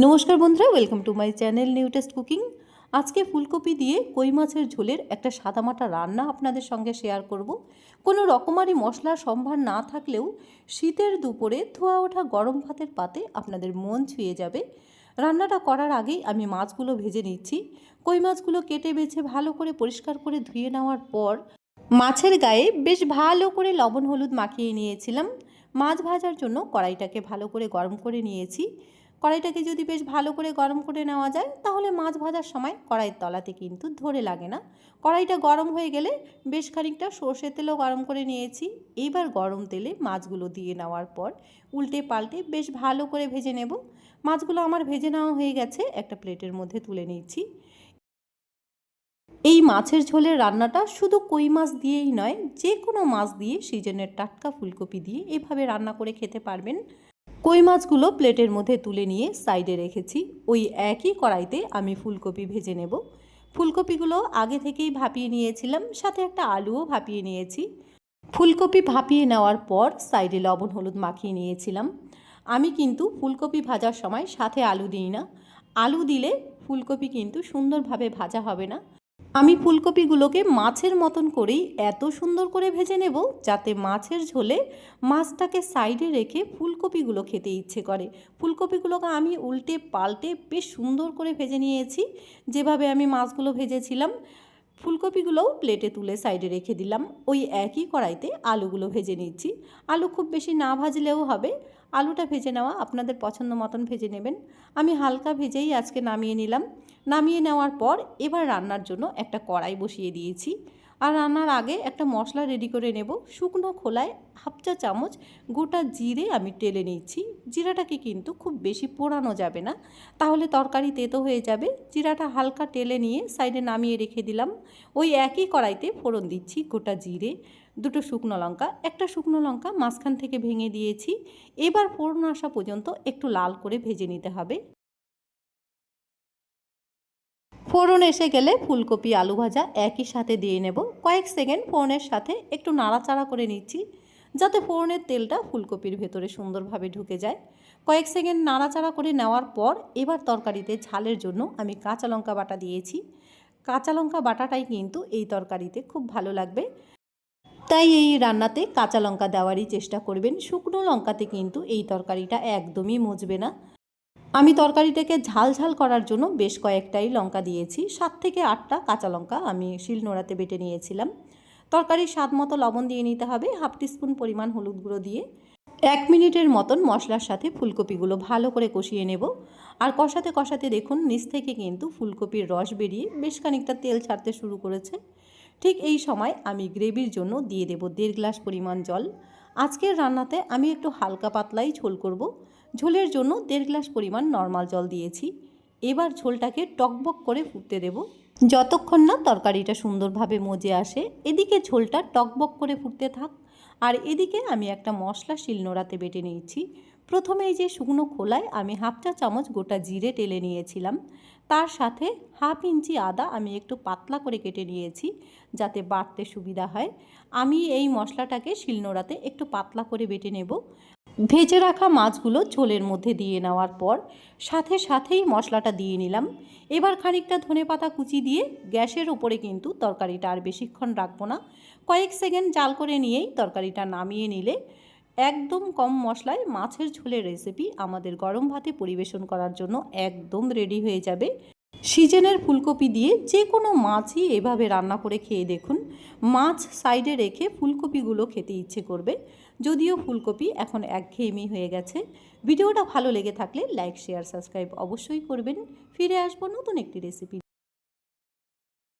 নমস্কার বন্ধুরা, welcome to my channel new test cooking. আজকে ফুলকপি দিয়ে কই মাছের ঝোলের একটা সাদামাটা রান্না আপনাদের সঙ্গে শেয়ার করব। কোনো রকমারি মশলার সম্ভার না থাকলেও শীতের দুপুরে ধোয়া ওঠা গরম ভাতের পাতে আপনাদের মন ছুঁয়ে যাবে। রান্নাটা করার আগেই আমি মাছগুলো ভেজে নিচ্ছি। কই মাছগুলো কেটে বেছে ভালো করে পরিষ্কার করে ধুয়ে নেওয়ার পর মাছের গায়ে বেশ ভালো করে লবণ হলুদ মাখিয়ে নিয়েছিলাম। মাছ ভাজার জন্য কড়াইটাকে ভালো করে গরম করে নিয়েছি। কড়াইটাকে যদি বেশ ভালো করে গরম করে নেওয়া যায় তাহলে মাছ ভাজার সময় কড়াইয়ের তলাতে কিন্তু ধরে লাগে না। কড়াইটা গরম হয়ে গেলে বেশ খানিকটা সর্ষের তেলও গরম করে নিয়েছি। এবার গরম তেলে মাছগুলো দিয়ে নেওয়ার পর উল্টে পাল্টে বেশ ভালো করে ভেজে নেব। মাছগুলো আমার ভেজে নেওয়া হয়ে গেছে, একটা প্লেটের মধ্যে তুলে নিচ্ছি। এই মাছের ঝোলের রান্নাটা শুধু কই মাছ দিয়েই নয়, যে কোনো মাছ দিয়ে সিজনের টাটকা ফুলকপি দিয়ে এভাবে রান্না করে খেতে পারবেন। কই মাছগুলো প্লেটের মধ্যে তুলে নিয়ে সাইডে রেখেছি। ওই একই কড়াইতে আমি ফুলকপি ভেজে নেব। ফুলকপিগুলো আগে থেকেই ভাপিয়ে নিয়েছিলাম, সাথে একটা আলুও ভাপিয়ে নিয়েছি। ফুলকপি ভাপিয়ে নেওয়ার পর সাইডে লবণ হলুদ মাখিয়ে নিয়েছিলাম। আমি কিন্তু ফুলকপি ভাজার সময় সাথে আলু দিই না। আলু দিলে ফুলকপি কিন্তু সুন্দরভাবে ভাজা হবে না। আমি ফুলকপিগুলোকে মাছের মতন করেই এত সুন্দর করে ভেজে নেব যাতে মাছের ঝোলে মাছটাকে সাইডে রেখে ফুলকপিগুলো খেতে ইচ্ছে করে। ফুলকপিগুলোকে আমি উল্টে পাল্টে বেশ সুন্দর করে ভেজে নিয়েছি, যেভাবে আমি মাছগুলো ভেজেছিলাম। ফুলকপিগুলোও প্লেটে তুলে সাইডে রেখে দিলাম। ওই একই কড়াইতে আলুগুলো ভেজে নিচ্ছি। আলু খুব বেশি না ভাজলেও হবে, আলুটা ভেজে নেওয়া আপনাদের পছন্দ মতন ভেজে নেবেন। আমি হালকা ভেজেই আজকে নামিয়ে নিলাম। নামিয়ে নেওয়ার পর এবার রান্নার জন্য একটা কড়াই বসিয়ে দিয়েছি। আর রান্নার আগে একটা মশলা রেডি করে নেব। শুকনো খোলায় হাফ চা চামচ গোটা জিরে আমি টেলে নিচ্ছি। জিরাটাকে কিন্তু খুব বেশি পোড়ানো যাবে না, তাহলে তরকারি তেতো হয়ে যাবে। জিরাটা হালকা টেলে নিয়ে সাইডে নামিয়ে রেখে দিলাম। ওই একই কড়াইতে ফোড়ন দিচ্ছি গোটা জিরে, দুটো শুকনো লঙ্কা, একটা শুকনো লঙ্কা মাঝখান থেকে ভেঙে দিয়েছি। এবার ফোড়ন আসা পর্যন্ত একটু লাল করে ভেজে নিতে হবে। ফোড়ন এসে গেলে ফুলকপি আলু ভাজা একই সাথে দিয়ে নেব। কয়েক সেকেন্ড ফোড়নের সাথে একটু নাড়াচাড়া করে নিচ্ছি, যাতে ফোড়নের তেলটা ফুলকপির ভেতরে সুন্দরভাবে ঢুকে যায়। কয়েক সেকেন্ড নাড়াচাড়া করে নেওয়ার পর এবার তরকারিতে ঝালের জন্য আমি কাঁচা লঙ্কা বাটা দিয়েছি। কাঁচা লঙ্কা বাটাটাই কিন্তু এই তরকারিতে খুব ভালো লাগবে, তাই এই রান্নাতে কাঁচা লঙ্কা দেওয়ারই চেষ্টা করবেন। শুকনো লঙ্কাতে কিন্তু এই তরকারিটা একদমই মজবে না। আমি তরকারিটাকে ঝাল ঝাল করার জন্য বেশ কয়েকটাই লঙ্কা দিয়েছি। 7 থেকে 8টা কাঁচা লঙ্কা আমি শিলনোড়াতে বেটে নিয়েছিলাম। তরকারির স্বাদ মতো লবণ দিয়ে নিতে হবে, হাফ টিস্পুন পরিমাণ হলুদ গুঁড়ো দিয়ে 1 মিনিটের মতন মশলার সাথে ফুলকপিগুলো ভালো করে কষিয়ে নেব। আর কষাতে কষাতে দেখুন নিচ থেকে কিন্তু ফুলকপির রস বেরিয়ে বেশ খানিকটা তেল ছাড়তে শুরু করেছে। ঠিক এই সময় আমি গ্রেভির জন্য দিয়ে দেব 1.5 গ্লাস পরিমাণ জল। আজকের রান্নাতে আমি একটু হালকা পাতলাই ঝোল করব। ঝোলের জন্য 1.5 গ্লাস পরিমাণ নর্মাল জল দিয়েছি। এবার ঝোলটাকে টকবক করে ফুটতে দেব, যতক্ষণ না তরকারিটা সুন্দরভাবে মজে আসে। এদিকে ঝোলটা টকবক করে ফুটতে থাক, আর এদিকে আমি একটা মশলা শিলনোড়াতে বেটে নিয়েছি। প্রথমে এই যে শুকনো খোলায় আমি হাফ চা চামচ গোটা জিরে টেলে নিয়েছিলাম। তার সাথে হাফ ইঞ্চি আদা আমি একটু পাতলা করে কেটে নিয়েছি, যাতে বাটতে সুবিধা হয়। আমি এই মশলাটাকে শিলনোড়াতে একটু পাতলা করে বেটে নেব। ভেজে রাখা মাছগুলো ঝোলের মধ্যে দিয়ে নেওয়ার পর সাথেই মশলাটা দিয়ে নিলাম। এবার খানিকটা ধনেপাতা কুচি দিয়ে গ্যাসের উপরে কিন্তু তরকারিটা আর বেশিক্ষণ রাখবো না। কয়েক সেকেন্ড জাল করে নিয়েই তরকারিটা নামিয়ে নিলে একদম কম মশলায় মাছের ঝোলের রেসিপি আমাদের গরম ভাতে পরিবেশন করার জন্য একদম রেডি হয়ে যাবে। সিজনের ফুলকপি দিয়ে যে কোনো মাছই এভাবে রান্না করে খেয়ে দেখুন। মাছ সাইডে রেখে ফুলকপিগুলো খেতে ইচ্ছে করবে, যদিও ফুলকপি এখন একঘেয়েমি হয়ে গেছে। ভিডিওটা ভালো লেগে থাকলে লাইক শেয়ার সাবস্ক্রাইব অবশ্যই করবেন। ফিরে আসবো নতুন একটি রেসিপি।